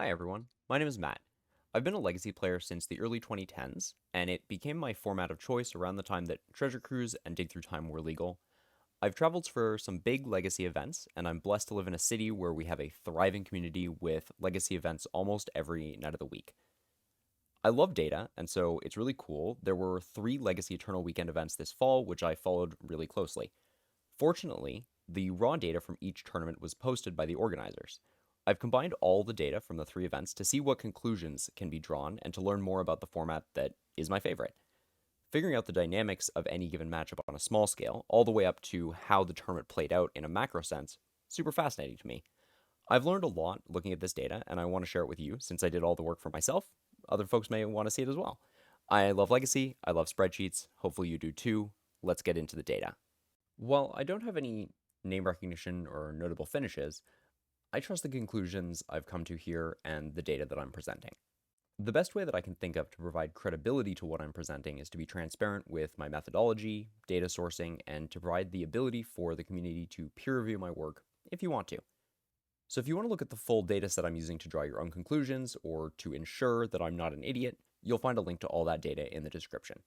Hi everyone, my name is Matt. I've been a Legacy player since the early 2010s, and it became my format of choice around the time that Treasure Cruise and Dig Through Time were legal. I've traveled for some big Legacy events, and I'm blessed to live in a city where we have a thriving community with Legacy events almost every night of the week. I love data, and so it's really cool. There were 3 Legacy Eternal Weekend events this fall, which I followed really closely. Fortunately, the raw data from each tournament was posted by the organizers. I've combined all the data from the 3 events to see what conclusions can be drawn and to learn more about the format that is my favorite. Figuring out the dynamics of any given matchup on a small scale, all the way up to how the tournament played out in a macro sense, super fascinating to me. I've learned a lot looking at this data, and I want to share it with you since I did all the work for myself. Other folks may want to see it as well. I love Legacy, I love spreadsheets, hopefully you do too. Let's get into the data. While I don't have any name recognition or notable finishes, I trust the conclusions I've come to here and the data that I'm presenting. The best way that I can think of to provide credibility to what I'm presenting is to be transparent with my methodology, data sourcing, and to provide the ability for the community to peer review my work if you want to. So if you want to look at the full data set I'm using to draw your own conclusions or to ensure that I'm not an idiot, you'll find a link to all that data in the description.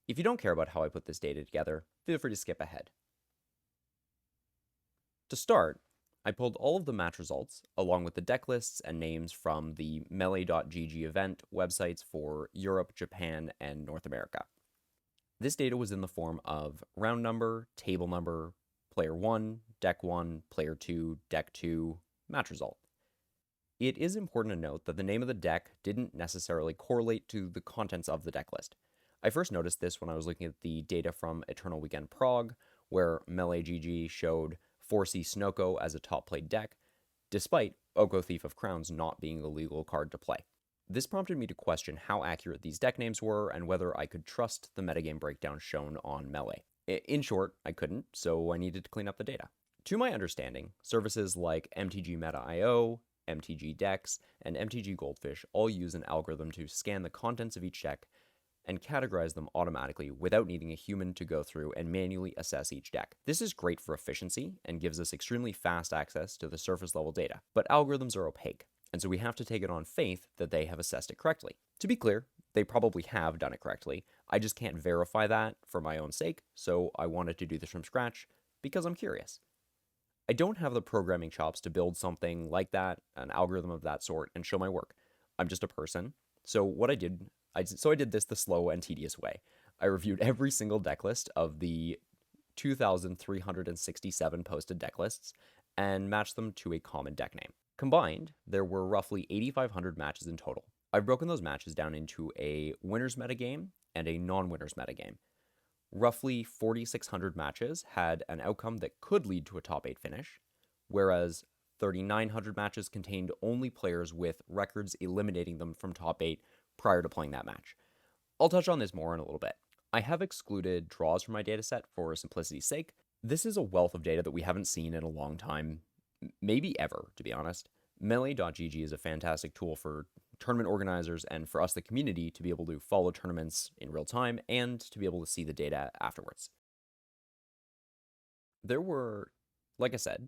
If you don't care about how I put this data together, feel free to skip ahead. To start, I pulled all of the match results, along with the deck lists and names from the melee.gg event websites for Europe, Japan, and North America. This data was in the form of round number, table number, player 1, deck 1, player 2, deck 2, match result. It is important to note that the name of the deck didn't necessarily correlate to the contents of the deck list. I first noticed this when I was looking at the data from Eternal Weekend Prague, where Melee.gg showed 4C Snoko as a top played deck, despite Oko Thief of Crowns not being the legal card to play. This prompted me to question how accurate these deck names were and whether I could trust the metagame breakdown shown on Melee. In short, I couldn't, so I needed to clean up the data. To my understanding, services like MTG Meta.io, MTG Decks, and MTG Goldfish all use an algorithm to scan the contents of each deck and categorize them automatically without needing a human to go through and manually assess each deck. This is great for efficiency and gives us extremely fast access to the surface level data, but algorithms are opaque, and so we have to take it on faith that they have assessed it correctly. To be clear, they probably have done it correctly. I just can't verify that for my own sake, so I wanted to do this from scratch because I'm curious. I don't have the programming chops to build something like that, an algorithm of that sort, and show my work. I'm just a person. So what I did this the slow and tedious way. I reviewed every single deck list of the 2,367 posted deck lists and matched them to a common deck name. Combined, there were roughly 8,500 matches in total. I've broken those matches down into a winners metagame and a non-winners metagame. Roughly 4,600 matches had an outcome that could lead to a top 8 finish, whereas 3,900 matches contained only players with records eliminating them from top 8 prior to playing that match. I'll touch on this more in a little bit. I have excluded draws from my dataset for simplicity's sake. This is a wealth of data that we haven't seen in a long time, maybe ever, to be honest. Melee.gg is a fantastic tool for tournament organizers and for us, the community, to be able to follow tournaments in real time and to be able to see the data afterwards. There were, like I said,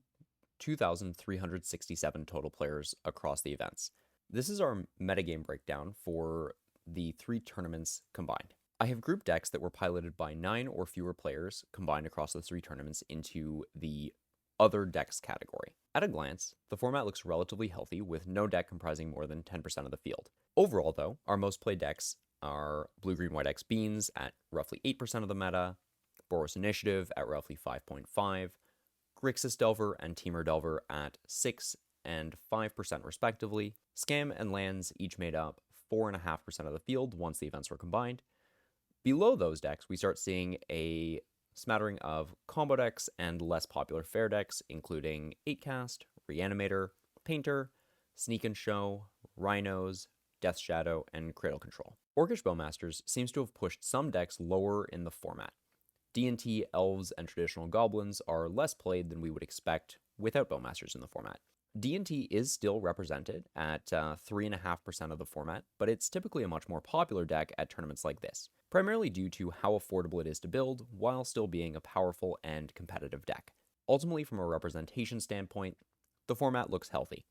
2,367 total players across the events. This is our metagame breakdown for the 3 tournaments combined. I have grouped decks that were piloted by 9 or fewer players combined across the 3 tournaments into the other decks category. At a glance, the format looks relatively healthy with no deck comprising more than 10% of the field. Overall though, our most played decks are Blue Green White X Beans at roughly 8% of the meta, Boros Initiative at roughly 5.5, Grixis Delver and Temur Delver at 6 and 5% respectively. Scam and Lands each made up 4.5% of the field once the events were combined. Below those decks, we start seeing a smattering of combo decks and less popular fair decks, including 8cast, Reanimator, Painter, Sneak and Show, Rhinos, Death Shadow, and Cradle Control. Orcish Bowmasters seems to have pushed some decks lower in the format. D&T, Elves, and Traditional Goblins are less played than we would expect without Bowmasters in the format. D&T is still represented at 3.5% of the format, but it's typically a much more popular deck at tournaments like this, primarily due to how affordable it is to build while still being a powerful and competitive deck. Ultimately, from a representation standpoint, the format looks healthy.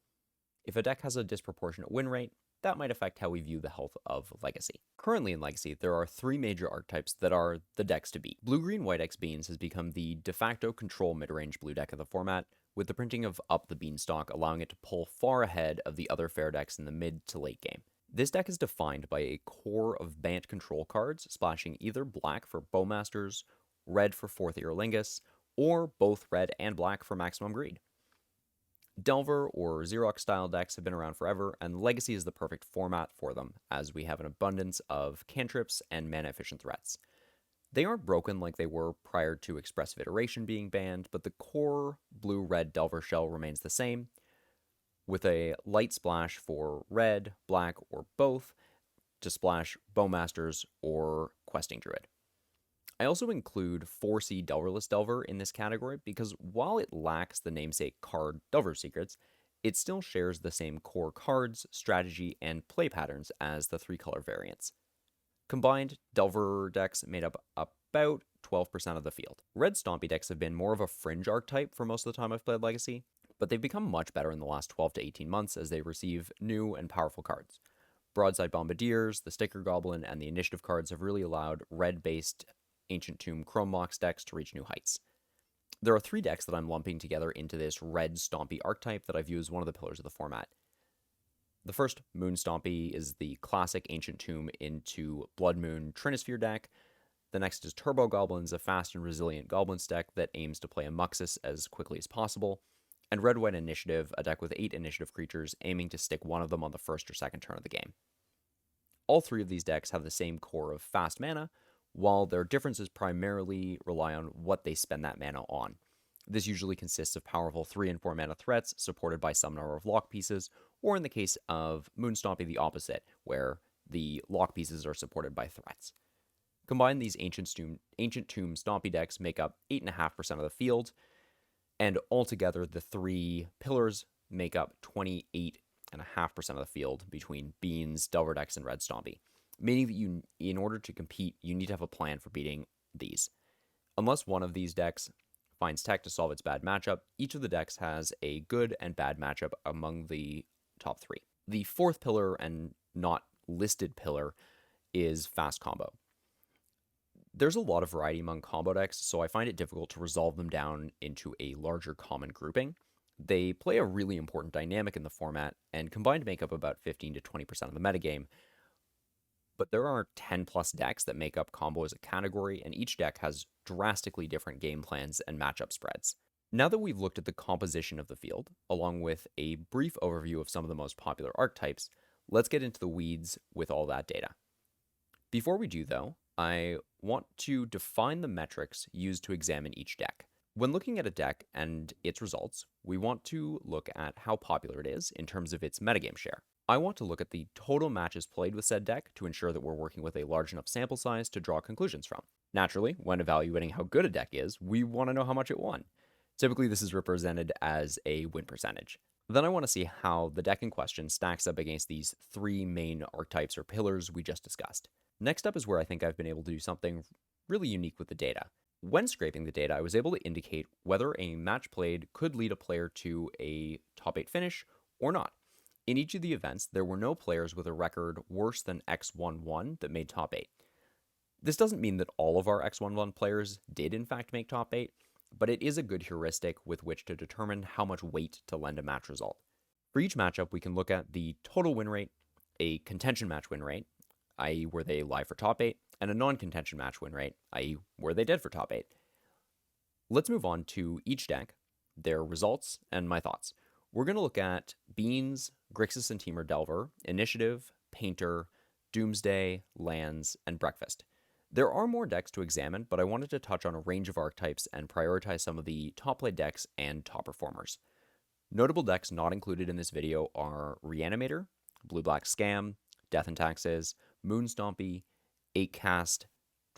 If a deck has a disproportionate win rate, that might affect how we view the health of Legacy. Currently in Legacy, there are 3 major archetypes that are the decks to beat. Blue-Green-White-X Beans has become the de facto control mid-range blue deck of the format, with the printing of Up the Beanstalk allowing it to pull far ahead of the other fair decks in the mid to late game. This deck is defined by a core of Bant control cards, splashing either black for Bowmasters, red for Fourth Ear Lingus, or both red and black for Maximum Greed. Delver or Xerox style decks have been around forever, and Legacy is the perfect format for them, as we have an abundance of cantrips and mana efficient threats. They aren't broken like they were prior to Expressive Iteration being banned, but the core blue-red Delver shell remains the same, with a light splash for red, black, or both to splash Bowmasters or Questing Druid. I also include 4C Delverless Delver in this category because while it lacks the namesake card Delver Secrets, it still shares the same core cards, strategy, and play patterns as the 3-color variants. Combined, Delver decks made up about 12% of the field. Red Stompy decks have been more of a fringe archetype for most of the time I've played Legacy, but they've become much better in the last 12 to 18 months as they receive new and powerful cards. Broadside Bombardiers, the Sticker Goblin, and the Initiative cards have really allowed red-based Ancient Tomb Chrome Mox decks to reach new heights. There are 3 decks that I'm lumping together into this red Stompy archetype that I view as one of the pillars of the format. The first, Moon Stompy, is the classic Ancient Tomb into Blood Moon Trinisphere deck. The next is Turbo Goblins, a fast and resilient Goblins deck that aims to play a Muxus as quickly as possible. And Red White Initiative, a deck with 8 initiative creatures, aiming to stick one of them on the first or second turn of the game. All 3 of these decks have the same core of fast mana, while their differences primarily rely on what they spend that mana on. This usually consists of powerful 3 and 4 mana threats supported by some number of lock pieces, or in the case of Moon Stompy, the opposite, where the lock pieces are supported by threats. Combined, these Ancient Tomb Stompy decks make up 8.5% of the field, and altogether the 3 pillars make up 28.5% of the field between Beans, Delver decks, and Red Stompy. Meaning that in order to compete, you need to have a plan for beating these. Unless one of these decks finds tech to solve its bad matchup, each of the decks has a good and bad matchup among the top 3. The 4th pillar and not listed pillar is Fast Combo. There's a lot of variety among combo decks, so I find it difficult to resolve them down into a larger common grouping. They play a really important dynamic in the format, and combined make up about 15 to 20% of the metagame. But there are 10 plus decks that make up combo as a category, and each deck has drastically different game plans and matchup spreads. Now that we've looked at the composition of the field, along with a brief overview of some of the most popular archetypes, let's get into the weeds with all that data. Before we do, though, I want to define the metrics used to examine each deck. When looking at a deck and its results, we want to look at how popular it is in terms of its metagame share. I want to look at the total matches played with said deck to ensure that we're working with a large enough sample size to draw conclusions from. Naturally, when evaluating how good a deck is, we want to know how much it won. Typically, this is represented as a win percentage. Then I want to see how the deck in question stacks up against these 3 main archetypes or pillars we just discussed. Next up is where I think I've been able to do something really unique with the data. When scraping the data, I was able to indicate whether a match played could lead a player to a top 8 finish or not. In each of the events, there were no players with a record worse than X11 that made top 8. This doesn't mean that all of our X11 players did in fact make top 8, but it is a good heuristic with which to determine how much weight to lend a match result. For each matchup, we can look at the total win rate, a contention match win rate, i.e. were they live for top 8, and a non-contention match win rate, i.e. were they dead for top 8. Let's move on to each deck, their results, and my thoughts. We're going to look at Beans, Grixis and Temur Delver, Initiative, Painter, Doomsday, Lands, and Breakfast. There are more decks to examine, but I wanted to touch on a range of archetypes and prioritize some of the top played decks and top performers. Notable decks not included in this video are Reanimator, Blue-Black Scam, Death and Taxes, Moon Stompy, 8-Cast,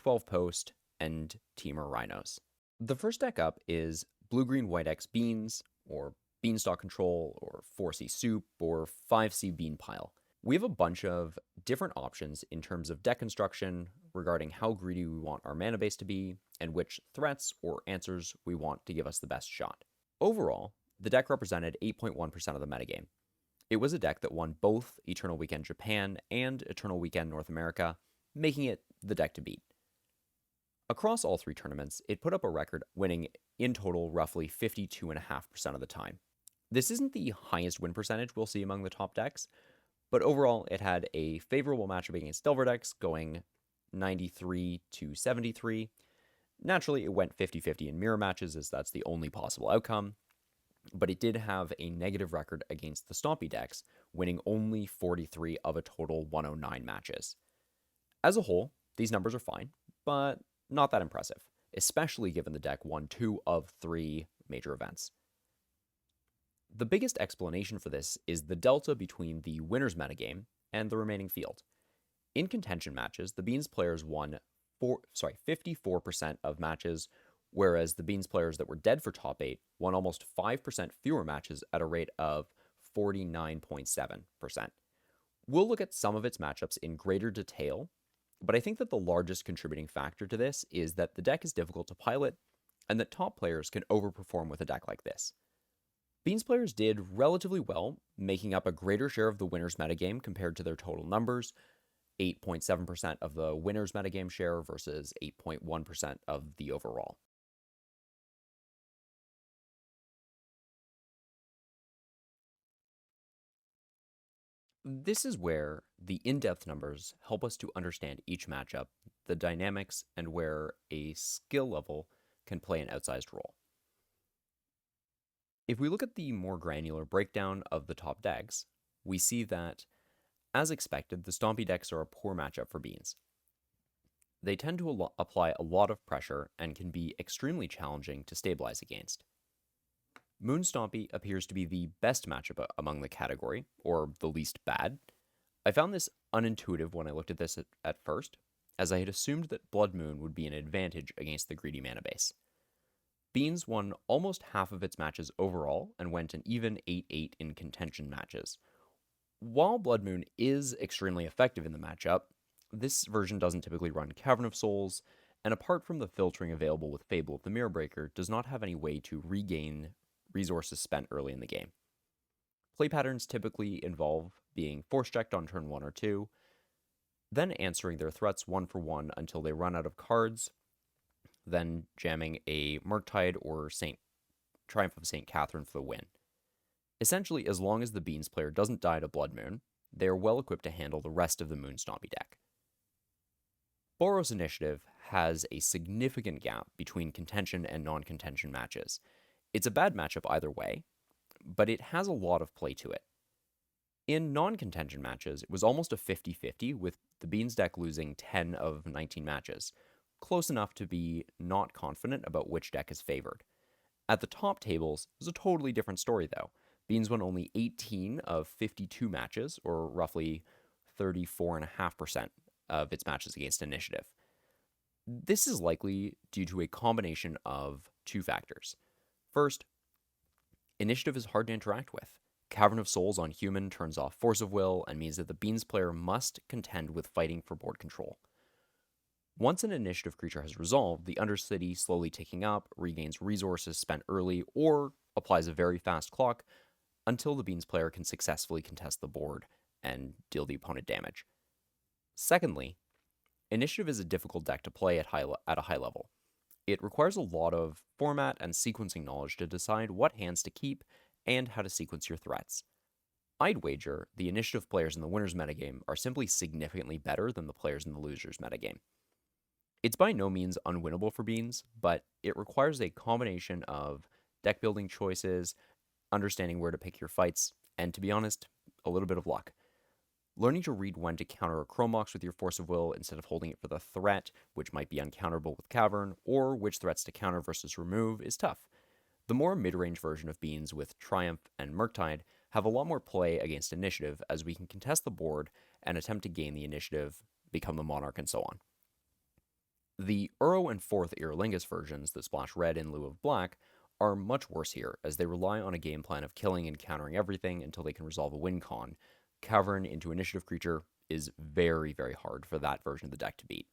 12-Post, and Temur Rhinos. The first deck up is Blue-Green-White-X Beans, or Beanstalk Control, or 4C Soup, or 5C Bean Pile. We have a bunch of different options in terms of deck construction regarding how greedy we want our mana base to be, and which threats or answers we want to give us the best shot. Overall, the deck represented 8.1% of the metagame. It was a deck that won both Eternal Weekend Japan and Eternal Weekend North America, making it the deck to beat. Across all three tournaments, it put up a record, winning in total roughly 52.5% of the time. This isn't the highest win percentage we'll see among the top decks, but overall it had a favorable matchup against Delver decks, going 93 to 73. Naturally, it went 50-50 in mirror matches, as that's the only possible outcome, but it did have a negative record against the Stompy decks, winning only 43 of a total 109 matches. As a whole, these numbers are fine, but not that impressive, especially given the deck won 2 of 3 major events. The biggest explanation for this is the delta between the winner's metagame and the remaining field. In contention matches, the Beans players won 54% of matches, whereas the Beans players that were dead for top 8 won almost 5% fewer matches at a rate of 49.7%. We'll look at some of its matchups in greater detail, but I think that the largest contributing factor to this is that the deck is difficult to pilot and that top players can overperform with a deck like this. Beans players did relatively well, making up a greater share of the winner's metagame compared to their total numbers, 8.7% of the winner's metagame share versus 8.1% of the overall. This is where the in-depth numbers help us to understand each matchup, the dynamics, and where a skill level can play an outsized role. If we look at the more granular breakdown of the top decks, we see that, as expected, the Stompy decks are a poor matchup for Beans. They tend to apply a lot of pressure and can be extremely challenging to stabilize against. Moon Stompy appears to be the best matchup among the category, or the least bad. I found this unintuitive when I looked at this at first, as I had assumed that Blood Moon would be an advantage against the greedy mana base. Beans won almost half of its matches overall and went an even 8-8 in contention matches. While Blood Moon is extremely effective in the matchup, this version doesn't typically run Cavern of Souls, and apart from the filtering available with Fable of the Mirror Breaker, does not have any way to regain resources spent early in the game. Play patterns typically involve being force-checked on turn 1 or 2, then answering their threats 1 for 1 until they run out of cards, then jamming a Murktide or Triumph of St. Catherine for the win. Essentially, as long as the Beans player doesn't die to Blood Moon, they are well equipped to handle the rest of the Moon Stompy deck. Boros Initiative has a significant gap between contention and non-contention matches. It's a bad matchup either way, but it has a lot of play to it. In non-contention matches, it was almost a 50-50, with the Beans deck losing 10 of 19 matches, close enough to be not confident about which deck is favored. At the top tables, it was a totally different story though. Beans won only 18 of 52 matches, or roughly 34.5% of its matches against Initiative. This is likely due to a combination of two factors. First, Initiative is hard to interact with. Cavern of Souls on human turns off Force of Will and means that the Beans player must contend with fighting for board control. Once an Initiative creature has resolved, the Undercity, slowly ticking up, regains resources spent early or applies a very fast clock until the Beans player can successfully contest the board and deal the opponent damage. Secondly, Initiative is a difficult deck to play at a high level. It requires a lot of format and sequencing knowledge to decide what hands to keep and how to sequence your threats. I'd wager the Initiative players in the winner's metagame are simply significantly better than the players in the loser's metagame. It's by no means unwinnable for Beans, but it requires a combination of deck building choices, understanding where to pick your fights, and to be honest, a little bit of luck. Learning to read when to counter a Chrome Mox with your Force of Will instead of holding it for the threat, which might be uncounterable with Cavern, or which threats to counter versus remove, is tough. The more mid-range version of Beans with Triumph and Murktide have a lot more play against Initiative, as we can contest the board and attempt to gain the initiative, become the Monarch, and so on. The Uro and 4th Irolingus versions that splash red in lieu of black are much worse here, as they rely on a game plan of killing and countering everything until they can resolve a win con. Cavern into Initiative creature is very, very hard for that version of the deck to beat.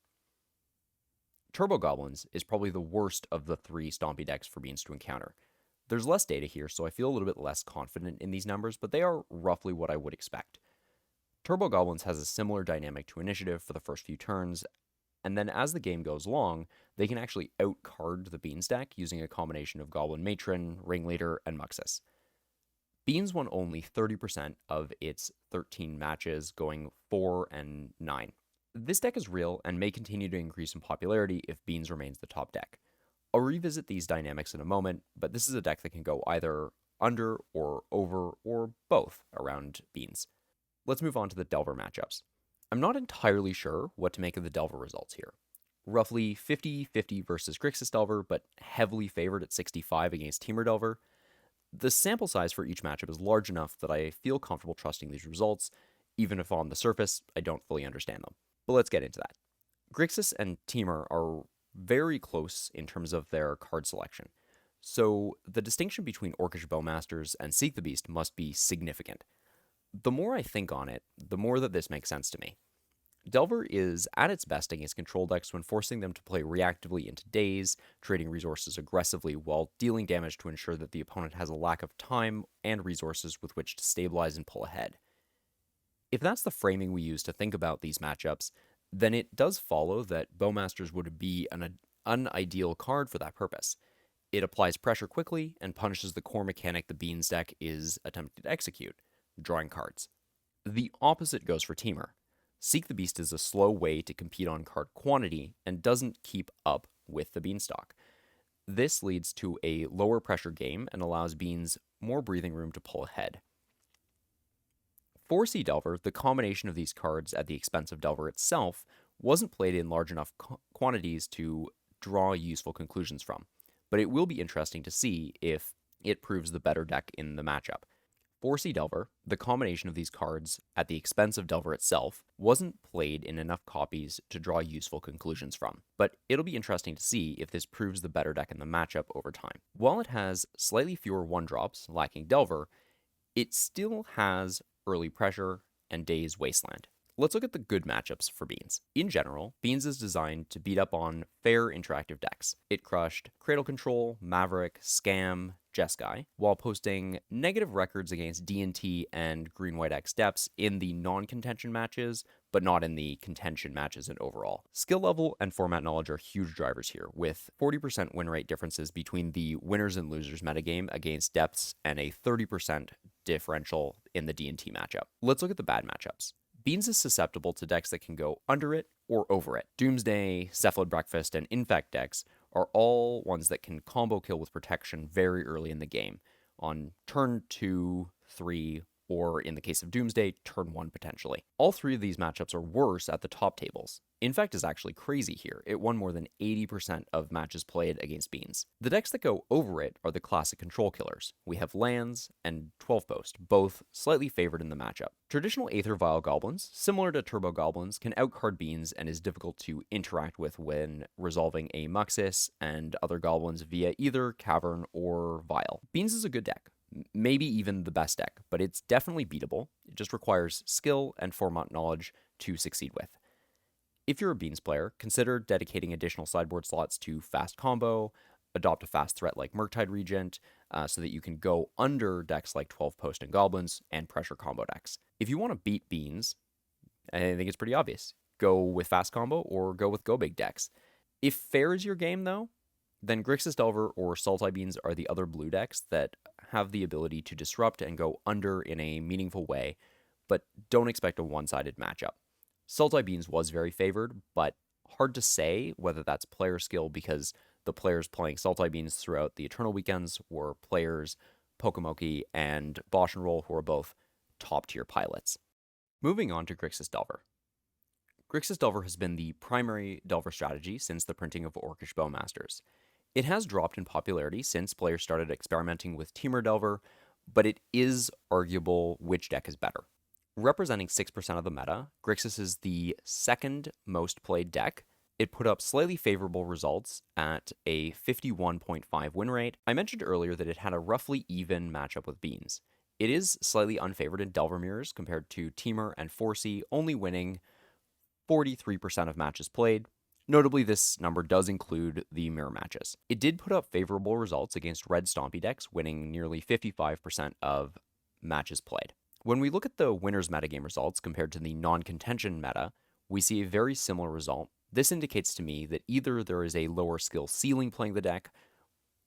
Turbo Goblins is probably the worst of the three Stompy decks for Beans to encounter. There's less data here, so I feel a little bit less confident in these numbers, but they are roughly what I would expect. Turbo Goblins has a similar dynamic to Initiative for the first few turns, and then as the game goes along, they can actually outcard the Beans deck using a combination of Goblin Matron, Ringleader, and Muxus. Beans won only 30% of its 13 matches, going 4 and 9. This deck is real and may continue to increase in popularity if Beans remains the top deck. I'll revisit these dynamics in a moment, but this is a deck that can go either under or over or both around Beans. Let's move on to the Delver matchups. I'm not entirely sure what to make of the Delver results here. Roughly 50-50 versus Grixis Delver, but heavily favored at 65 against Temur Delver. The sample size for each matchup is large enough that I feel comfortable trusting these results, even if on the surface I don't fully understand them. But let's get into that. Grixis and Temur are very close in terms of their card selection, so the distinction between Orcish Bowmasters and Seek the Beast must be significant. The more I think on it, the more that this makes sense to me. Delver is at its best against control decks when forcing them to play reactively into days, trading resources aggressively while dealing damage to ensure that the opponent has a lack of time and resources with which to stabilize and pull ahead. If that's the framing we use to think about these matchups, then it does follow that Bowmasters would be an unideal card for that purpose. It applies pressure quickly and punishes the core mechanic the Beans deck is attempting to execute, drawing cards. The opposite goes for Temur. Seek the Beast is a slow way to compete on card quantity and doesn't keep up with the Beanstalk. This leads to a lower pressure game and allows Beans more breathing room to pull ahead. For Sea Delver, the combination of these cards at the expense of Delver itself wasn't played in large enough quantities to draw useful conclusions from, but it will be interesting to see if it proves the better deck in the matchup. For Sea Delver, the combination of these cards at the expense of Delver itself wasn't played in enough copies to draw useful conclusions from, but it'll be interesting to see if this proves the better deck in the matchup over time. While it has slightly fewer 1-drops, lacking Delver, it still has early pressure and Days Wasteland. Let's look at the good matchups for Beans. In general, Beans is designed to beat up on fair interactive decks. It crushed Cradle Control, Maverick, Scam, Jeskai, while posting negative records against D&T and Green-White X Depths in the non-contention matches, but not in the contention matches and overall. Skill level and format knowledge are huge drivers here, with 40% win rate differences between the winners and losers metagame against Depths and a 30% differential in the D&T matchup. Let's look at the bad matchups. Beans is susceptible to decks that can go under it or over it. Doomsday, Cephalid Breakfast, and Infect decks are all ones that can combo kill with protection very early in the game, on turn 2, 3, or in the case of Doomsday, turn 1 potentially. All three of these matchups are worse at the top tables. Infect is actually crazy here. It won more than 80% of matches played against Beans. The decks that go over it are the classic control killers. We have lands and 12 Post, both slightly favored in the matchup. Traditional Aether Vial Goblins, similar to Turbo Goblins, can outcard Beans and is difficult to interact with when resolving a Muxus and other goblins via either Cavern or Vial. Beans is a good deck. Maybe even the best deck, but it's definitely beatable. It just requires skill and format knowledge to succeed with. If you're a Beans player, consider dedicating additional sideboard slots to fast combo, adopt a fast threat like Murktide Regent, so that you can go under decks like 12 Post and Goblins and pressure combo decks. If you want to beat Beans, I think it's pretty obvious. Go with fast combo or go with go big decks. If fair is your game though, then Grixis Delver or Sultai Beans are the other blue decks that have the ability to disrupt and go under in a meaningful way, but don't expect a one-sided matchup. Sultai Beans was very favored, but hard to say whether that's player skill because the players playing Sultai Beans throughout the Eternal Weekends were players Pokemoki and Bosch and Roll, who are both top-tier pilots. Moving on to Grixis Delver. Grixis Delver has been the primary Delver strategy since the printing of Orcish Bowmasters. It has dropped in popularity since players started experimenting with Temur Delver, but it is arguable which deck is better. Representing 6% of the meta, Grixis is the second most played deck. It put up slightly favorable results at a 51.5 win rate. I mentioned earlier that it had a roughly even matchup with Beans. It is slightly unfavored in Delver mirrors compared to Temur and Forsea, only winning 43% of matches played. Notably, this number does include the mirror matches. It did put up favorable results against red stompy decks, winning nearly 55% of matches played. When we look at the winner's metagame results compared to the non-contention meta, we see a very similar result. This indicates to me that either there is a lower skill ceiling playing the deck,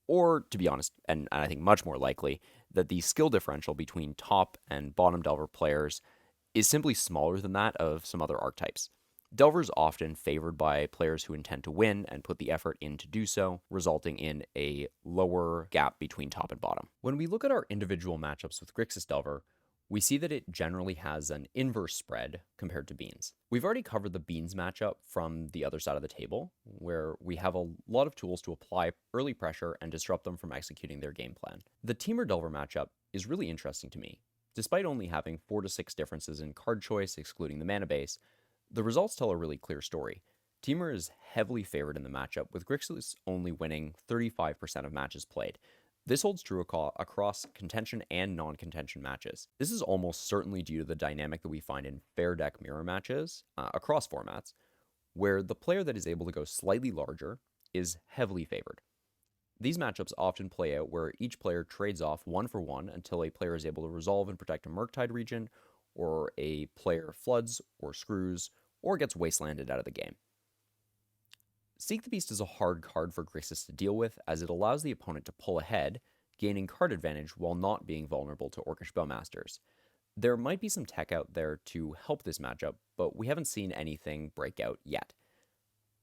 or, to be honest, and I think much more likely, that the skill differential between top and bottom Delver players is simply smaller than that of some other archetypes. Delver is often favored by players who intend to win and put the effort in to do so, resulting in a lower gap between top and bottom. When we look at our individual matchups with Grixis Delver, we see that it generally has an inverse spread compared to Beans. We've already covered the Beans matchup from the other side of the table, where we have a lot of tools to apply early pressure and disrupt them from executing their game plan. The Teamer Delver matchup is really interesting to me. Despite only having 4 to 6 differences in card choice, excluding the mana base, the results tell a really clear story. Teamer is heavily favored in the matchup, with Grixis only winning 35% of matches played. This holds true across contention and non-contention matches. This is almost certainly due to the dynamic that we find in fair deck mirror matches across formats, where the player that is able to go slightly larger is heavily favored. These matchups often play out where each player trades off 1-for-1 until a player is able to resolve and protect a Murktide region, or a player floods or screws, or gets wastelanded out of the game. Seek the Beast is a hard card for Grixis to deal with, as it allows the opponent to pull ahead, gaining card advantage while not being vulnerable to Orcish Bowmasters. There might be some tech out there to help this matchup, but we haven't seen anything break out yet.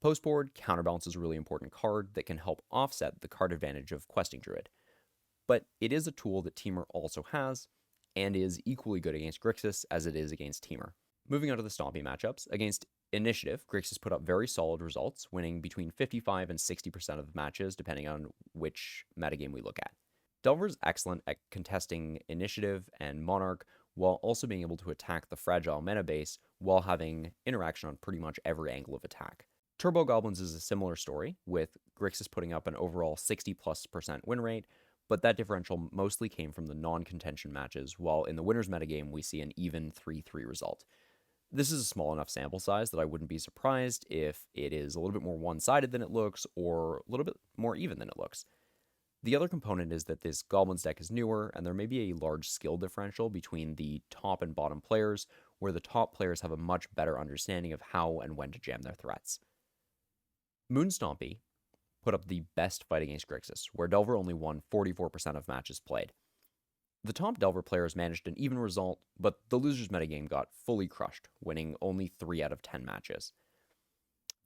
Postboard, Counterbalance is a really important card that can help offset the card advantage of Questing Druid, but it is a tool that Teamer also has, and is equally good against Grixis as it is against Teamer. Moving on to the Stompy matchups, against Initiative, Grixis put up very solid results, winning between 55 and 60% of matches, depending on which metagame we look at. Delver's excellent at contesting Initiative and Monarch, while also being able to attack the fragile mana base while having interaction on pretty much every angle of attack. Turbo Goblins is a similar story, with Grixis putting up an overall 60+% win rate, but that differential mostly came from the non-contention matches, while in the winner's metagame we see an even 3-3 result. This is a small enough sample size that I wouldn't be surprised if it is a little bit more one-sided than it looks, or a little bit more even than it looks. The other component is that this Goblins deck is newer, and there may be a large skill differential between the top and bottom players, where the top players have a much better understanding of how and when to jam their threats. Moon Stompy put up the best fight against Grixis, where Delver only won 44% of matches played. The top Delver players managed an even result, but the loser's metagame got fully crushed, winning only 3 out of 10 matches.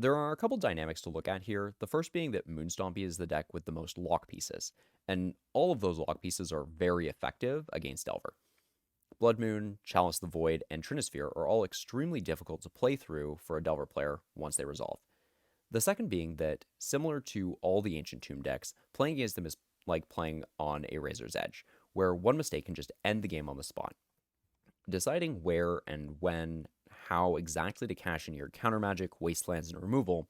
There are a couple dynamics to look at here, the first being that Moon Stompy is the deck with the most lock pieces, and all of those lock pieces are very effective against Delver. Blood Moon, Chalice the Void, and Trinisphere are all extremely difficult to play through for a Delver player once they resolve. The second being that, similar to all the Ancient Tomb decks, playing against them is like playing on a razor's edge, where one mistake can just end the game on the spot. Deciding where and when, how exactly to cash in your counter magic, wastelands, and removal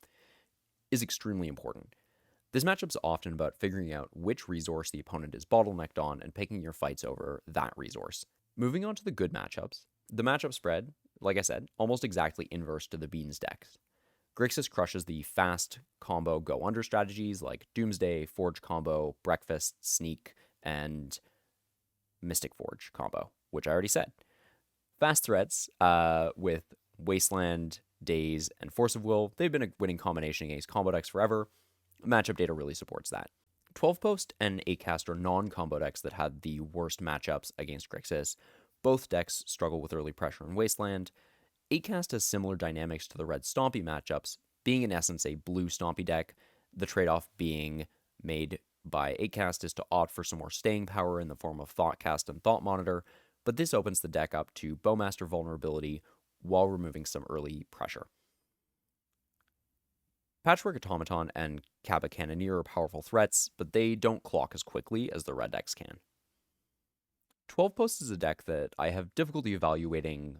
is extremely important. This matchup's often about figuring out which resource the opponent is bottlenecked on and picking your fights over that resource. Moving on to the good matchups, the matchup spread, like I said, almost exactly inverse to the Beans decks. Grixis crushes the fast combo go under strategies like Doomsday, Forge combo, Breakfast, Sneak, and Mystic Forge combo, which I already said. Fast threats with Wasteland, Daze, and Force of Will, they've been a winning combination against combo decks forever. Matchup data really supports that. 12 Post and 8-Cast are non-combo decks that had the worst matchups against Grixis. Both decks struggle with early pressure in Wasteland. 8-Cast has similar dynamics to the red Stompy matchups, being in essence a blue Stompy deck, the trade-off being made by 8-Cast is to opt for some more staying power in the form of Thoughtcast and Thought Monitor, but this opens the deck up to Bowmaster vulnerability while removing some early pressure. Patchwork Automaton and Kappa Cannoneer are powerful threats, but they don't clock as quickly as the red decks can. 12 Post is a deck that I have difficulty evaluating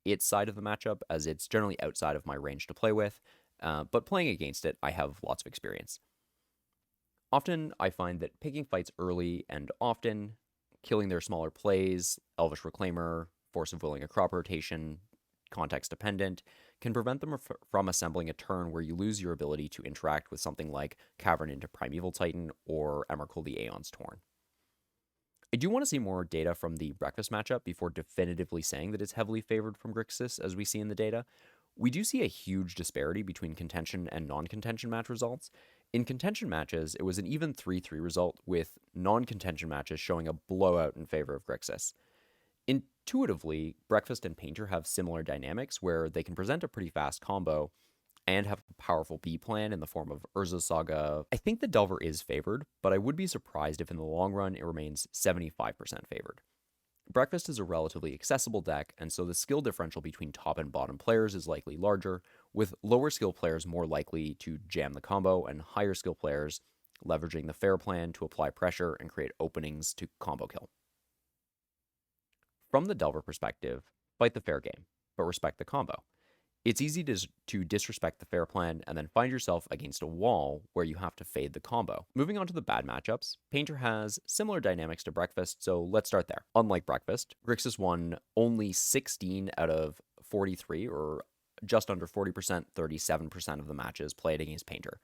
its side of the matchup, as it's generally outside of my range to play with, but playing against it, I have lots of experience. Often, I find that picking fights early and often, killing their smaller plays, Elvish Reclaimer, Force of Willing a crop rotation, context dependent, can prevent them from assembling a turn where you lose your ability to interact with something like Cavern into Primeval Titan or Emrakul the Aeon's Torn. I do want to see more data from the Breakfast matchup before definitively saying that it's heavily favored from Grixis, as we see in the data. We do see a huge disparity between contention and non-contention match results. In contention matches, it was an even 3-3 result, with non-contention matches showing a blowout in favor of Grixis. Intuitively, Breakfast and Painter have similar dynamics where they can present a pretty fast combo and have a powerful B plan in the form of Urza's Saga. I think the Delver is favored, but I would be surprised if in the long run it remains 75% favored. Breakfast is a relatively accessible deck, and so the skill differential between top and bottom players is likely larger, with lower skill players more likely to jam the combo and higher skill players leveraging the fair plan to apply pressure and create openings to combo kill. From the Delver perspective, fight the fair game, but respect the combo. It's easy to disrespect the fair plan and then find yourself against a wall where you have to fade the combo. Moving on to the bad matchups, Painter has similar dynamics to Breakfast, so let's start there. Unlike Breakfast, Grixis won only 16 out of 43, or just under 40%, 37% of the matches played against Painter.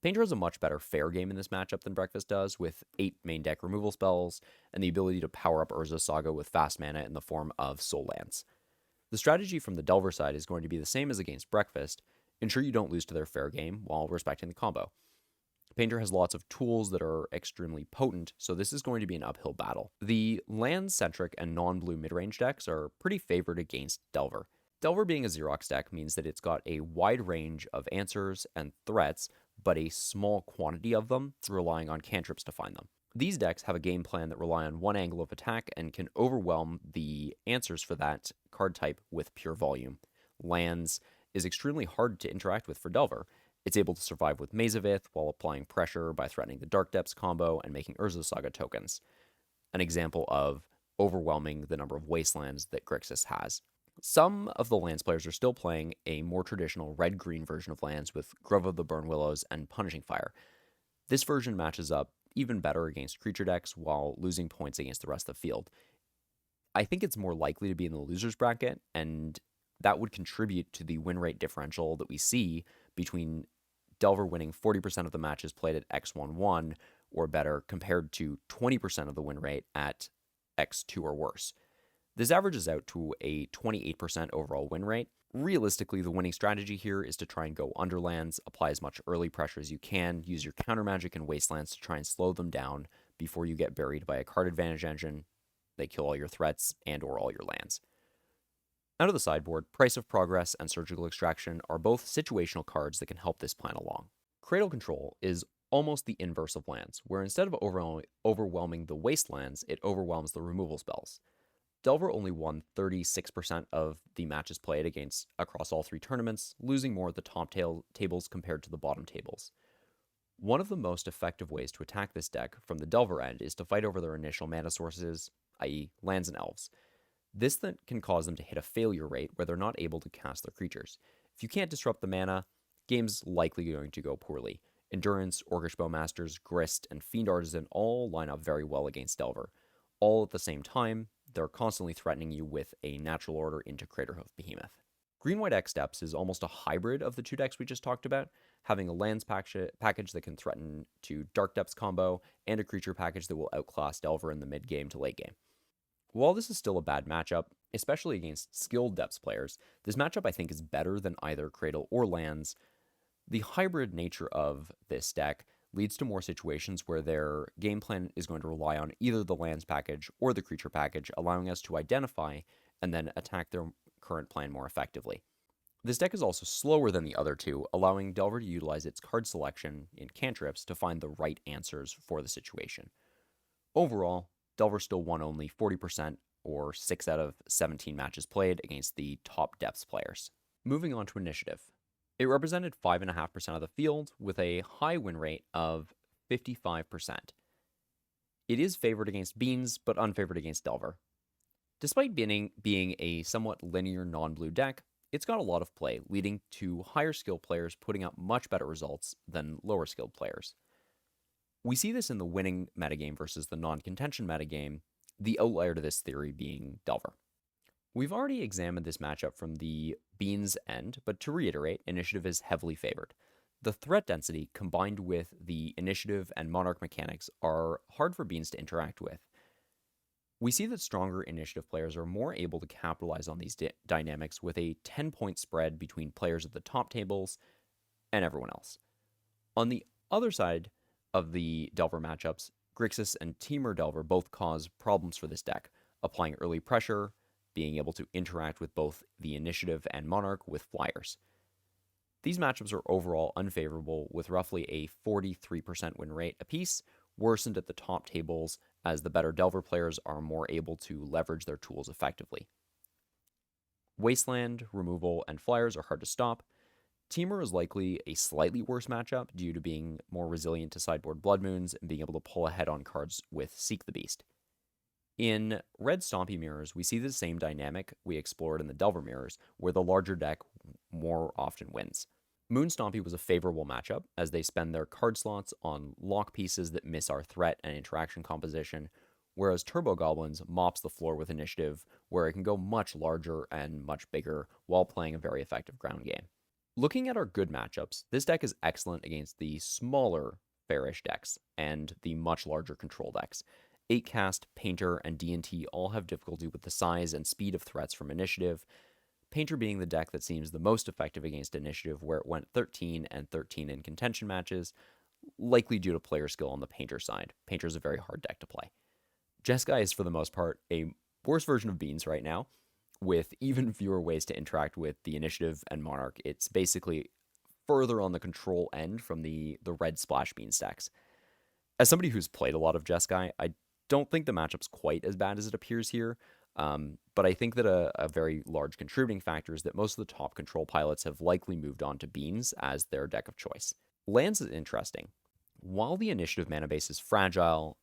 Painter has a much better fair game in this matchup than Breakfast does, with 8 main deck removal spells and the ability to power up Urza's Saga with fast mana in the form of Soul Lance. The strategy from the Delver side is going to be the same as against Breakfast. Ensure you don't lose to their fair game while respecting the combo. Painter has lots of tools that are extremely potent, so this is going to be an uphill battle. The land-centric and non-blue mid-range decks are pretty favored against Delver. Delver being a Xerox deck means that it's got a wide range of answers and threats, but a small quantity of them, relying on cantrips to find them. These decks have a game plan that rely on one angle of attack and can overwhelm the answers for that card type with pure volume. Lands is extremely hard to interact with for Delver. It's able to survive with Mazavith while applying pressure by threatening the Dark Depths combo and making Urza's Saga tokens. An example of overwhelming the number of wastelands that Grixis has. Some of the lands players are still playing a more traditional red-green version of lands with Grove of the Burn Willows and Punishing Fire. This version matches up even better against creature decks while losing points against the rest of the field. I think it's more likely to be in the loser's bracket, and that would contribute to the win rate differential that we see between Delver winning 40% of the matches played at X1-1 or better compared to 20% of the win rate at X2 or worse. This averages out to a 28% overall win rate. Realistically, the winning strategy here is to try and go underlands, apply as much early pressure as you can, use your counter magic and wastelands to try and slow them down before you get buried by a card advantage engine. They kill all your threats and or all your lands. Out of the sideboard, Price of Progress and Surgical Extraction are both situational cards that can help this plan along. Cradle Control is almost the inverse of lands, where instead of overwhelming the wastelands, it overwhelms the removal spells. Delver only won 36% of the matches played across all 3 tournaments, losing more at the top tables compared to the bottom tables. One of the most effective ways to attack this deck from the Delver end is to fight over their initial mana sources, i.e. lands and elves. This then can cause them to hit a failure rate where they're not able to cast their creatures. If you can't disrupt the mana, game's likely going to go poorly. Endurance, Orcish Bowmasters, Grist, and Fiend Artisan all line up very well against Delver. All at the same time, they're constantly threatening you with a natural order into Craterhoof Behemoth. Green-White X Steps is almost a hybrid of the 2 decks we just talked about, having a lands package that can threaten to Dark Depths combo, and a creature package that will outclass Delver in the mid-game to late game. While this is still a bad matchup, especially against skilled Depths players, this matchup I think is better than either Cradle or lands. The hybrid nature of this deck leads to more situations where their game plan is going to rely on either the lands package or the creature package, allowing us to identify and then attack their current plan more effectively. This deck is also slower than the other 2, allowing Delver to utilize its card selection in cantrips to find the right answers for the situation. Overall, Delver still won only 40%, or 6 out of 17 matches played against the top Depths players. Moving on to Initiative. It represented 5.5% of the field, with a high win rate of 55%. It is favored against Beans, but unfavored against Delver. Despite being a somewhat linear non-blue deck, it's got a lot of play, leading to higher skilled players putting up much better results than lower skilled players. We see this in the winning metagame versus the non-contention metagame, the outlier to this theory being Delver. We've already examined this matchup from the Beans end, but to reiterate, Initiative is heavily favored. The threat density combined with the Initiative and Monarch mechanics are hard for Beans to interact with. We see that stronger Initiative players are more able to capitalize on these dynamics with a 10-point spread between players at the top tables and everyone else. On the other side of the Delver matchups, Grixis and Temur Delver both cause problems for this deck, applying early pressure, being able to interact with both the Initiative and Monarch with flyers. These matchups are overall unfavorable, with roughly a 43% win rate apiece, worsened at the top tables as the better Delver players are more able to leverage their tools effectively. Wasteland, removal, and flyers are hard to stop. Temur is likely a slightly worse matchup due to being more resilient to sideboard Blood Moons and being able to pull ahead on cards with Seek the Beast. In red Stompy mirrors, we see the same dynamic we explored in the Delver mirrors, where the larger deck more often wins. Moon Stompy was a favorable matchup, as they spend their card slots on lock pieces that miss our threat and interaction composition, whereas Turbo Goblins mops the floor with Initiative, where it can go much larger and much bigger while playing a very effective ground game. Looking at our good matchups, this deck is excellent against the smaller Fairish decks and the much larger control decks. 8-cast, Painter, and D&T all have difficulty with the size and speed of threats from Initiative, Painter being the deck that seems the most effective against Initiative, where it went 13 and 13 in contention matches, likely due to player skill on the Painter side. Painter is a very hard deck to play. Jeskai is, for the most part, a worse version of Beans right now, with even fewer ways to interact with the Initiative and Monarch. It's basically further on the control end from the red Splash Beans decks. As somebody who's played a lot of Jeskai, I don't think the matchup's quite as bad as it appears here, but I think that a very large contributing factor is that most of the top control pilots have likely moved on to Beans as their deck of choice. Lands is interesting. While the Initiative mana base is fragile,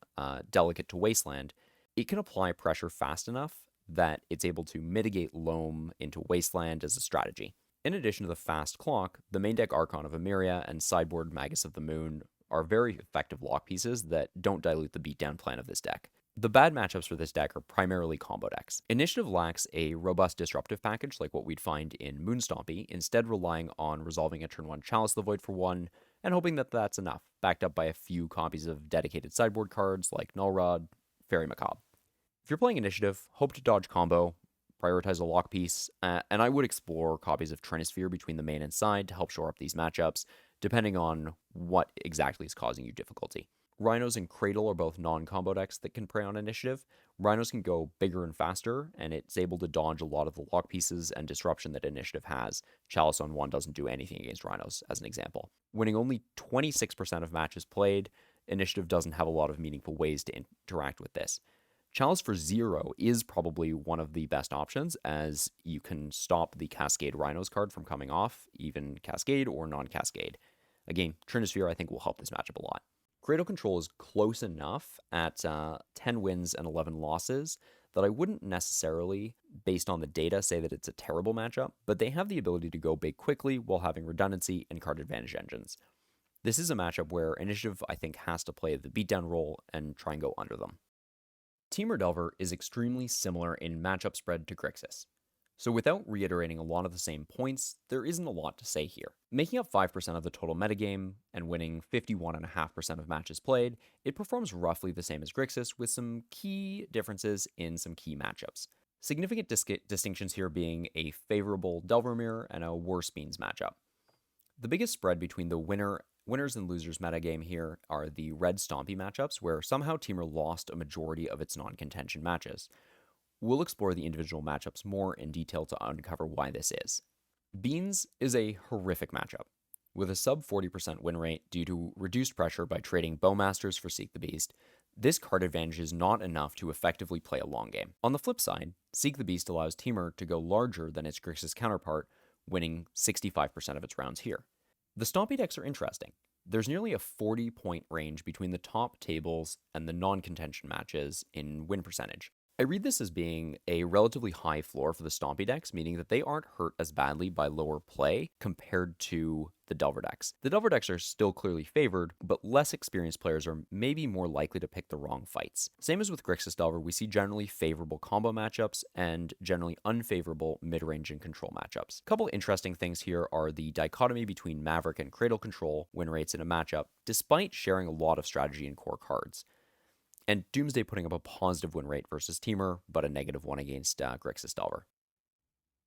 delicate to Wasteland, it can apply pressure fast enough that it's able to mitigate Loam into Wasteland as a strategy. In addition to the fast clock, the main deck Archon of Emeria and sideboard Magus of the Moon are very effective lock pieces that don't dilute the beatdown plan of this deck. The bad matchups for this deck are primarily combo decks. Initiative lacks a robust disruptive package like what we'd find in Moonstompy, instead relying on resolving a turn 1 Chalice of the Void for 1, and hoping that that's enough, backed up by a few copies of dedicated sideboard cards like Nullrod, Fairy Macabre. If you're playing Initiative, hope to dodge combo, prioritize a lock piece, and I would explore copies of Trinisphere between the main and side to help shore up these matchups, depending on what exactly is causing you difficulty. Rhinos and Cradle are both non-combo decks that can prey on Initiative. Rhinos can go bigger and faster, and it's able to dodge a lot of the lock pieces and disruption that Initiative has. Chalice on 1 doesn't do anything against Rhinos, as an example. Winning only 26% of matches played, Initiative doesn't have a lot of meaningful ways to interact with this. Chalice for 0 is probably one of the best options, as you can stop the Cascade Rhinos card from coming off, even Cascade or non-Cascade. Again, Trinisphere I think will help this matchup a lot. Cradle Control is close enough at 10 wins and 11 losses that I wouldn't necessarily, based on the data, say that it's a terrible matchup, but they have the ability to go big quickly while having redundancy and card advantage engines. This is a matchup where Initiative, I think, has to play the beatdown role and try and go under them. Temur Delver is extremely similar in matchup spread to Grixis. So without reiterating a lot of the same points, there isn't a lot to say here. Making up 5% of the total metagame and winning 51.5% of matches played, it performs roughly the same as Grixis, with some key differences in some key matchups. Significant distinctions here being a favorable Delver mirror and a worse Beans matchup. The biggest spread between the winners and losers metagame here are the red Stompy matchups, where somehow Temur lost a majority of its non-contention matches. We'll explore the individual matchups more in detail to uncover why this is. Beans is a horrific matchup, with a sub 40% win rate due to reduced pressure by trading Bowmasters for Seek the Beast. This card advantage is not enough to effectively play a long game. On the flip side, Seek the Beast allows Temur to go larger than its Grixis counterpart, winning 65% of its rounds here. The Stompy decks are interesting. There's nearly a 40-point range between the top tables and the non-contention matches in win percentage. I read this as being a relatively high floor for the Stompy decks, meaning that they aren't hurt as badly by lower play compared to the Delver decks. The Delver decks are still clearly favored, but less experienced players are maybe more likely to pick the wrong fights. Same as with Grixis Delver, we see generally favorable combo matchups and generally unfavorable mid-range and control matchups. A couple interesting things here are the dichotomy between Maverick and Cradle control win rates in a matchup, despite sharing a lot of strategy and core cards. And Doomsday putting up a positive win rate versus Teamer, but a negative one against Grixis Delver.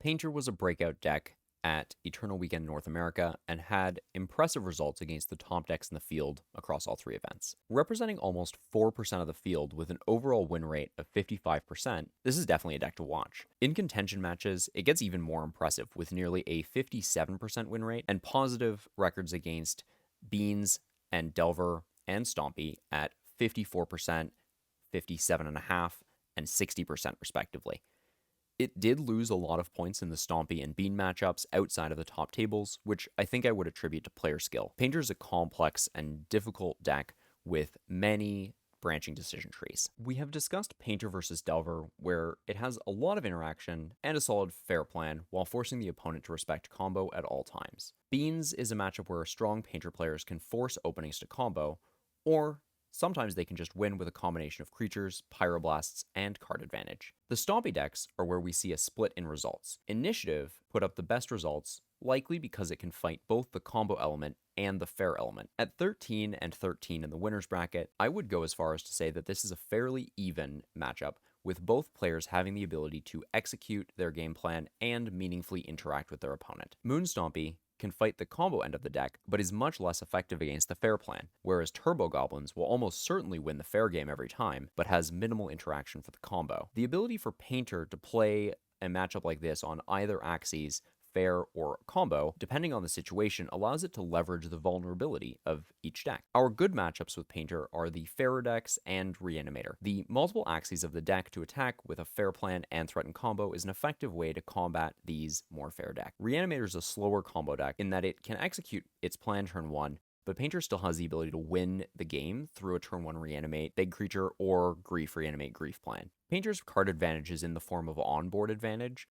Painter was a breakout deck at Eternal Weekend North America and had impressive results against the top decks in the field across all 3 events. Representing almost 4% of the field with an overall win rate of 55%, this is definitely a deck to watch. In contention matches, it gets even more impressive with nearly a 57% win rate and positive records against Beans and Delver and Stompy at 54%, 57.5%, and 60% respectively. It did lose a lot of points in the Stompy and Bean matchups outside of the top tables, which I think I would attribute to player skill. Painter's a complex and difficult deck with many branching decision trees. We have discussed Painter versus Delver, where it has a lot of interaction and a solid fair plan while forcing the opponent to respect combo at all times. Beans is a matchup where strong Painter players can force openings to combo, or sometimes they can just win with a combination of creatures, pyroblasts, and card advantage. The Stompy decks are where we see a split in results. Initiative put up the best results, likely because it can fight both the combo element and the fair element. At 13 and 13 in the winner's bracket, I would go as far as to say that this is a fairly even matchup, with both players having the ability to execute their game plan and meaningfully interact with their opponent. Moon Stompy can fight the combo end of the deck, but is much less effective against the fair plan, whereas Turbo Goblins will almost certainly win the fair game every time, but has minimal interaction for the combo. The ability for Painter to play a matchup like this on either axes, fair or combo, depending on the situation, allows it to leverage the vulnerability of each deck. Our good matchups with Painter are the fairer decks and Reanimator. The multiple axes of the deck to attack with a fair plan and threaten combo is an effective way to combat these more fair decks. Reanimator is a slower combo deck in that it can execute its plan turn 1, but Painter still has the ability to win the game through a turn 1 Reanimate Big Creature or Grief Reanimate Grief plan. Painter's card advantage is in the form of onboard advantage,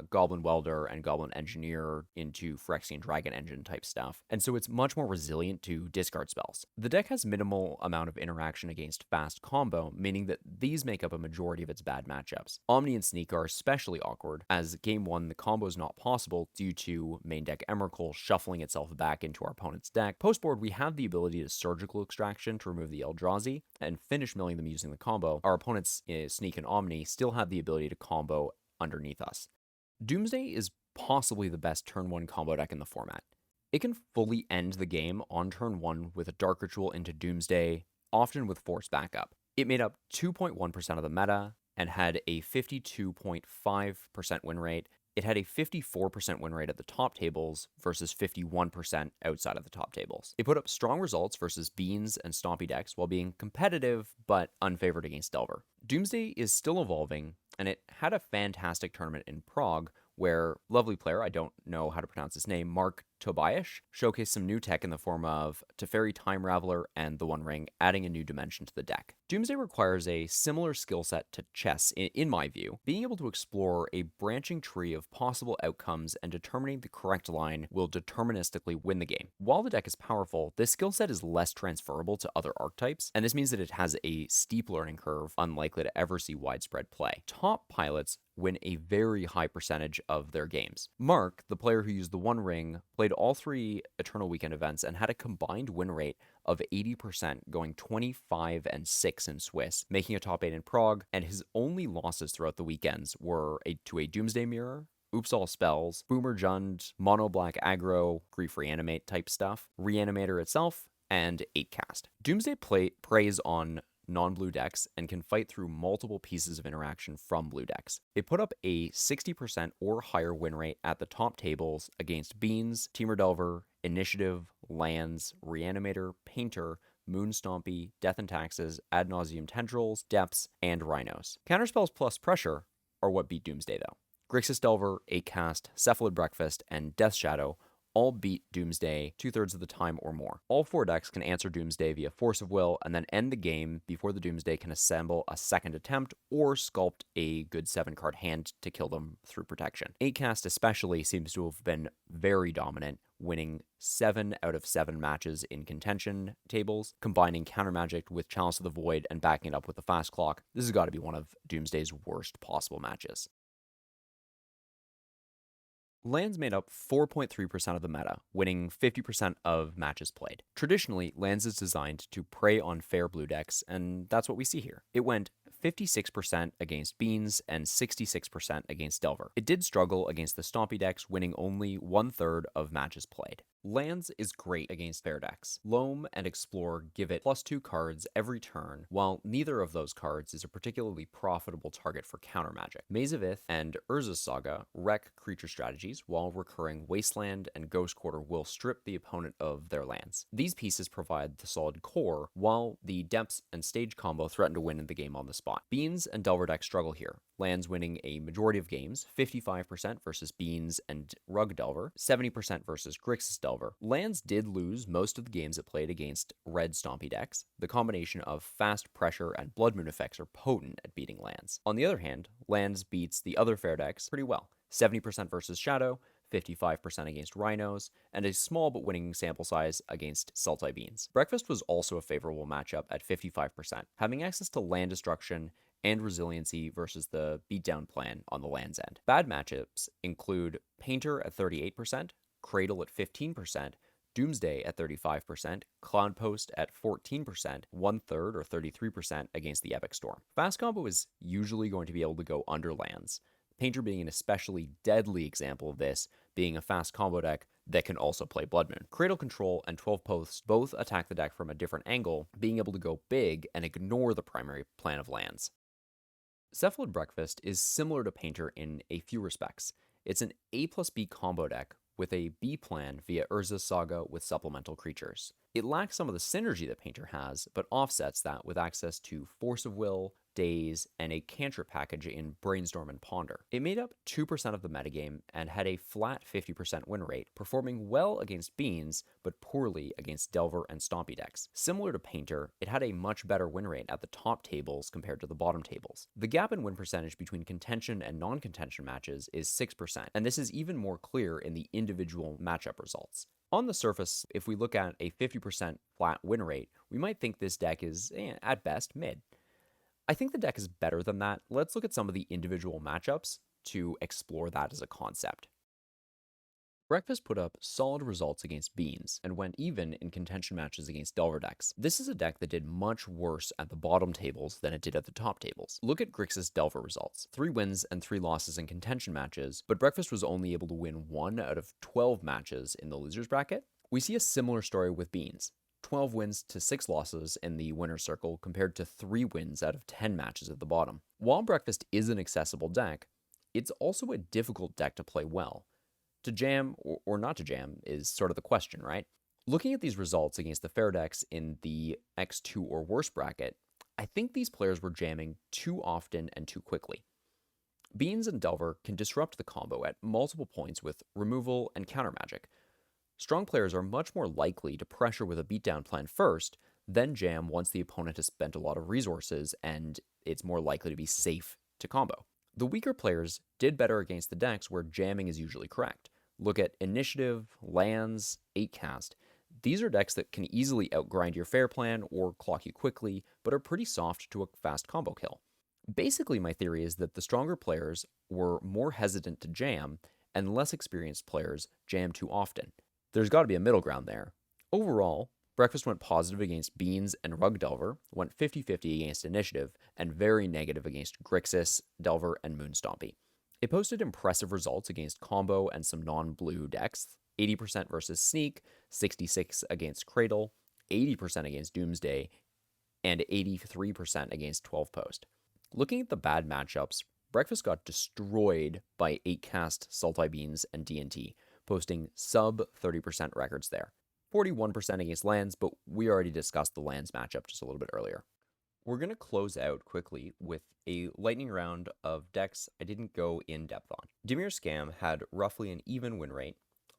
Goblin Welder and Goblin Engineer into Phyrexian Dragon Engine type stuff, and so it's much more resilient to discard spells. The deck has minimal amount of interaction against fast combo, meaning that these make up a majority of its bad matchups. Omni and Sneak are especially awkward, as game 1 the combo is not possible due to main deck Emrakul shuffling itself back into our opponent's deck. Postboard, we have the ability to Surgical Extraction to remove the Eldrazi and finish milling them using the combo. Our opponents, Sneak and Omni, still have the ability to combo underneath us. Doomsday is possibly the best turn 1 combo deck in the format. It can fully end the game on turn 1 with a Dark Ritual into Doomsday, often with force backup. It made up 2.1% of the meta and had a 52.5% win rate. It had a 54% win rate at the top tables versus 51% outside of the top tables. It put up strong results versus Beans and Stompy decks while being competitive but unfavored against Delver. Doomsday is still evolving, and it had a fantastic tournament in Prague where lovely player, I don't know how to pronounce his name, Mark Tobias, showcased some new tech in the form of Teferi Time Raveler and the One Ring, adding a new dimension to the deck. Doomsday requires a similar skill set to chess, in my view. Being able to explore a branching tree of possible outcomes and determining the correct line will deterministically win the game. While the deck is powerful, this skill set is less transferable to other archetypes, and this means that it has a steep learning curve, unlikely to ever see widespread play. Top pilots win a very high percentage of their games. Mark, the player who used the One Ring, played all 3 Eternal Weekend events and had a combined win rate of 80%, going 25-6 in Swiss, making a top 8 in Prague, and his only losses throughout the weekends were to a Doomsday Mirror, Oops All Spells, Boomer Jund, Mono Black Aggro, Grief Reanimate type stuff, Reanimator itself, and 8-cast. Doomsday preys on non-blue decks and can fight through multiple pieces of interaction from blue decks. It put up a 60% or higher win rate at the top tables against Beans, Teamer Delver, Initiative, Lands, Reanimator, Painter, Moon Stompy, Death and Taxes, Ad Nauseam Tendrils, Depths, and Rhinos. Counterspells plus Pressure are what beat Doomsday though. Grixis Delver, 8-cast, Cephalid Breakfast, and Death Shadow all beat Doomsday 2/3 of the time or more. All 4 decks can answer Doomsday via Force of Will and then end the game before the Doomsday can assemble a second attempt or sculpt a good 7-card hand to kill them through protection. 8-cast especially seems to have been very dominant, winning 7 out of 7 matches in contention tables, combining Counter Magic with Chalice of the Void and backing it up with the Fast Clock. This has got to be one of Doomsday's worst possible matches. Lands made up 4.3% of the meta, winning 50% of matches played. Traditionally, Lands is designed to prey on fair blue decks, and that's what we see here. It went 56% against Beans and 66% against Delver. It did struggle against the Stompy decks, winning only 1/3 of matches played. Lands is great against fair decks. Loam and Explore give it +2 cards every turn, while neither of those cards is a particularly profitable target for counter magic. Maze of Ith and Urza's Saga wreck creature strategies, while recurring Wasteland and Ghost Quarter will strip the opponent of their lands. These pieces provide the solid core, while the Depths and Stage combo threaten to win the game on the spot. Beans and Delver decks struggle here. Lands winning a majority of games, 55% versus Beans and Rug Delver, 70% versus Grixis Delver. Lands did lose most of the games it played against red Stompy decks. The combination of fast pressure and Blood Moon effects are potent at beating lands. On the other hand, Lands beats the other fair decks pretty well. 70% versus Shadow, 55% against Rhinos, and a small but winning sample size against Sultai Beans. Breakfast was also a favorable matchup at 55%, having access to land destruction and resiliency versus the beatdown plan on the land's end. Bad matchups include Painter at 38%, Cradle at 15%, Doomsday at 35%, Cloudpost at 14%, 1/3 or 33% against the Epic Storm. Fast combo is usually going to be able to go under lands, Painter being an especially deadly example of this, being a fast combo deck that can also play Blood Moon. Cradle Control and 12 Posts both attack the deck from a different angle, being able to go big and ignore the primary plan of lands. Cephalid Breakfast is similar to Painter in a few respects. It's an A+B combo deck with a B plan via Urza's Saga with supplemental creatures. It lacks some of the synergy that Painter has, but offsets that with access to Force of Will, Daze, and a cantrip package in Brainstorm and Ponder. It made up 2% of the metagame and had a flat 50% win rate, performing well against Beans, but poorly against Delver and Stompy decks. Similar to Painter, it had a much better win rate at the top tables compared to the bottom tables. The gap in win percentage between contention and non-contention matches is 6%, and this is even more clear in the individual matchup results. On the surface, if we look at a 50% flat win rate, we might think this deck is, at best, mid. I think the deck is better than that. Let's look at some of the individual matchups to explore that as a concept. Breakfast put up solid results against Beans and went even in contention matches against Delver decks. This is a deck that did much worse at the bottom tables than it did at the top tables. Look at Grixis Delver results. 3 wins and 3 losses in contention matches, but Breakfast was only able to win 1 out of 12 matches in the losers bracket. We see a similar story with Beans. 12 wins to 6 losses in the winner's circle compared to 3 wins out of 10 matches at the bottom. While Breakfast is an accessible deck, it's also a difficult deck to play well. To jam or not to jam is sort of the question, right? Looking at these results against the fair decks in the X2 or worse bracket, I think these players were jamming too often and too quickly. Beans and Delver can disrupt the combo at multiple points with removal and counter magic. Strong players are much more likely to pressure with a beatdown plan first, then jam once the opponent has spent a lot of resources and it's more likely to be safe to combo. The weaker players did better against the decks where jamming is usually correct. Look at Initiative, Lands, 8-Cast. These are decks that can easily outgrind your fair plan or clock you quickly, but are pretty soft to a fast combo kill. Basically, my theory is that the stronger players were more hesitant to jam, and less experienced players jam too often. There's got to be a middle ground there. Overall, Breakfast went positive against Beans and Rug Delver, went 50-50 against Initiative, and very negative against Grixis, Delver, and Moonstompy. It posted impressive results against combo and some non-blue decks, 80% versus Sneak, 66% against Cradle, 80% against Doomsday, and 83% against 12 Post. Looking at the bad matchups, Breakfast got destroyed by 8-Cast, Sultai Beans, and D&T, posting sub 30% records there. 41% against lands, but we already discussed the lands matchup just a little bit earlier. We're going to close out quickly with a lightning round of decks I didn't go in depth on. Dimir Scam had roughly an even win rate,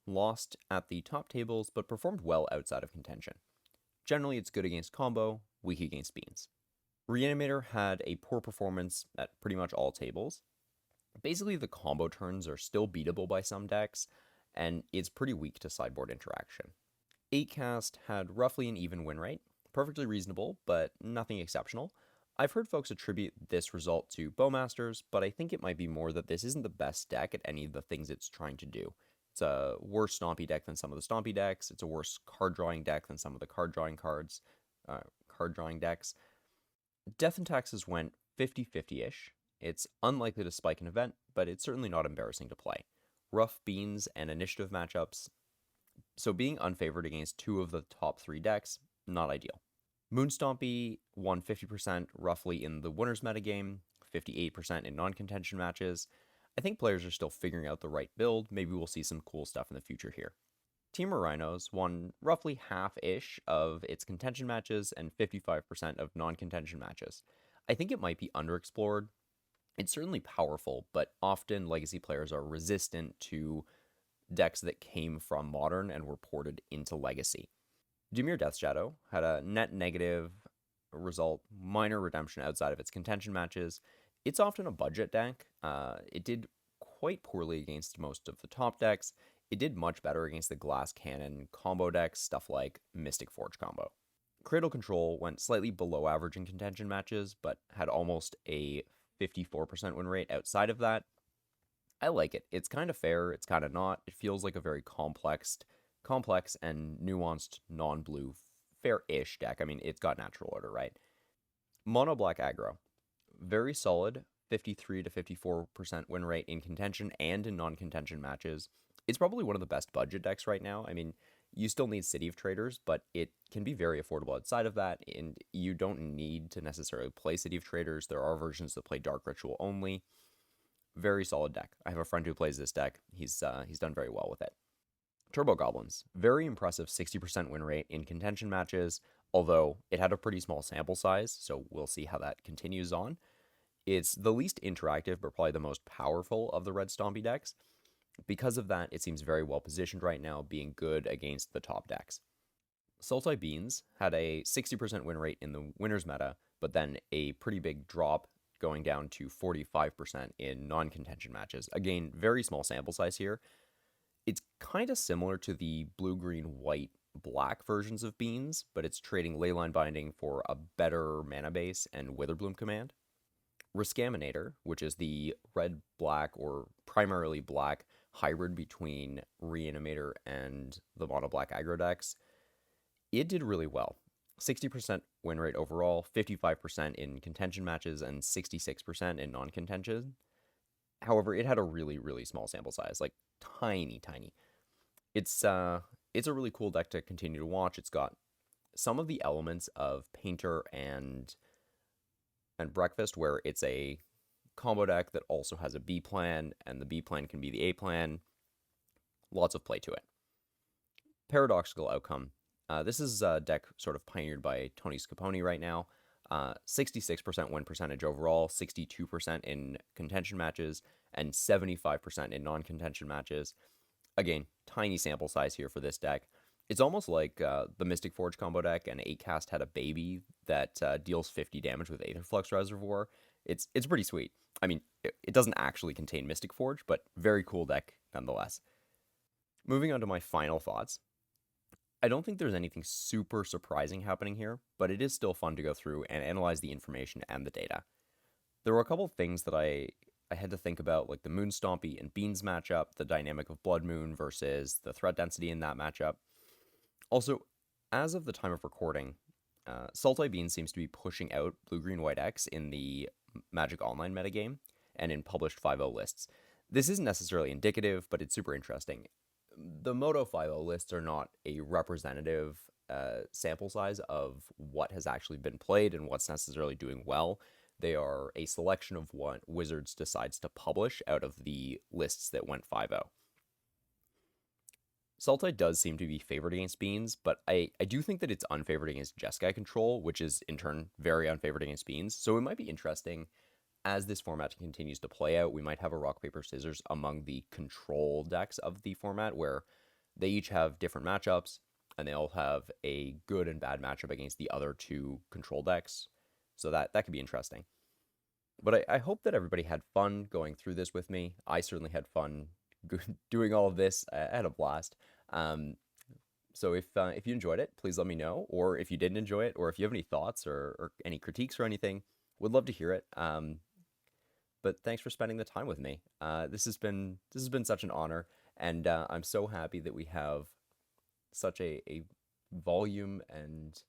lost at the top tables, but performed well outside of contention. Generally, it's good against combo, weak against Beans. Reanimator had a poor performance at pretty much all tables. Basically, the combo turns are still beatable by some decks, and it's pretty weak to sideboard interaction. 8cast had roughly an even win rate, perfectly reasonable, but nothing exceptional. I've heard folks attribute this result to Bowmasters, but I think it might be more that this isn't the best deck at any of the things it's trying to do. It's a worse Stompy deck than some of the Stompy decks. It's a worse card drawing deck than some of the card drawing decks. Death and Taxes went 50-50 ish. It's unlikely to spike an event, but it's certainly not embarrassing to play. Rough beans and initiative matchups, so being unfavored against two of the top three decks, not ideal. Moonstompy won 50% roughly in the winners metagame, 58% in non-contention matches. I think players are still figuring out the right build. Maybe we'll see some cool stuff in the future here. Team of Rhinos won roughly half-ish of its contention matches and 55% of non-contention matches. I think it might be underexplored. It's certainly powerful, but often legacy players are resistant to decks that came from Modern and were ported into Legacy. Dimir Death Shadow had a net negative result, minor redemption outside of its contention matches. It's often a budget deck. It did quite poorly against most of the top decks. It did much better against the Glass Cannon combo decks, stuff like Mystic Forge combo. Cradle Control went slightly below average in contention matches, but had almost a 54% win rate outside of that. I like it. It's kind of fair, it's kind of not. It feels like a very complex and nuanced non-blue fair-ish deck. I mean, it's got natural order, right? Mono Black Aggro. Very solid, 53 to 54% win rate in contention and in non-contention matches. It's probably one of the best budget decks right now. I mean, you still need City of Traders, but it can be very affordable outside of that, and you don't need to necessarily play City of Traders. There are versions that play Dark Ritual only. Very solid deck. I have a friend who plays this deck. He's done very well with it. Turbo Goblins. Very impressive 60% win rate in contention matches, although it had a pretty small sample size, so we'll see how that continues on. It's the least interactive, but probably the most powerful of the red Stompy decks. Because of that, it seems very well positioned right now, being good against the top decks. Sultai Beans had a 60% win rate in the winners meta, but then a pretty big drop going down to 45% in non-contention matches. Again, very small sample size here. It's kind of similar to the blue, green, white, black versions of Beans, but it's trading Leyline Binding for a better mana base and Witherbloom command. Riskaminator, which is the red-black or primarily black hybrid between Reanimator and the mono black aggro decks, it did really well. 60% win rate overall, 55% in contention matches, and 66% in non-contention. However, it had a really, really small sample size, like tiny. It's a really cool deck to continue to watch. It's got some of the elements of Painter and Breakfast, where it's a combo deck that also has a B plan, and the B plan can be the A plan. Lots of play to it. Paradoxical Outcome. This is a deck sort of pioneered by Tony Scapone right now. 66% win percentage overall, 62% in contention matches, and 75% in non-contention matches. Again, tiny sample size here for this deck. It's almost like the Mystic Forge combo deck and 8cast had a baby that deals 50 damage with Aetherflux Reservoir. It's pretty sweet. I mean, it doesn't actually contain Mystic Forge, but very cool deck nonetheless. Moving on to my final thoughts. I don't think there's anything super surprising happening here, but it is still fun to go through and analyze the information and the data. There were a couple of things that I had to think about, like the Moon Stompy and Beans matchup, the dynamic of Blood Moon versus the threat density in that matchup. Also, as of the time of recording, Sultai Beans seems to be pushing out Blue Green White X in the Magic Online metagame and in published 5.0 lists. This isn't necessarily indicative, but it's super interesting. The Moto 5.0 lists are not a representative sample size of what has actually been played and what's necessarily doing well. They are a selection of what Wizards decides to publish out of the lists that went 5.0. Sultai does seem to be favored against Beans, but I do think that it's unfavored against Jeskai Control, which is in turn very unfavored against Beans. So it might be interesting as this format continues to play out. We might have a rock, paper, scissors among the control decks of the format where they each have different matchups and they all have a good and bad matchup against the other two control decks. So that could be interesting. But I hope that everybody had fun going through this with me. I certainly had fun doing all of this. I had a blast. Um, so if you enjoyed it, please let me know. Or if you didn't enjoy it, or if you have any thoughts or any critiques or anything, would love to hear it. But thanks for spending the time with me. This has been such an honor, and I'm so happy that we have such a volume, and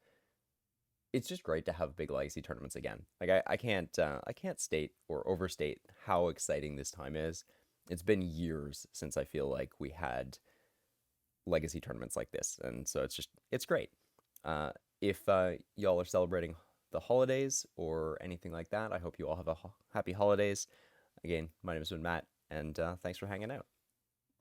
it's just great to have big legacy tournaments again. Like I can't state or overstate how exciting this time is. It's been years since I feel like we had legacy tournaments like this, and so it's great. Uh, if y'all are celebrating the holidays or anything like that, I hope you all have happy holidays. Again, my name has been Matt, and thanks for hanging out.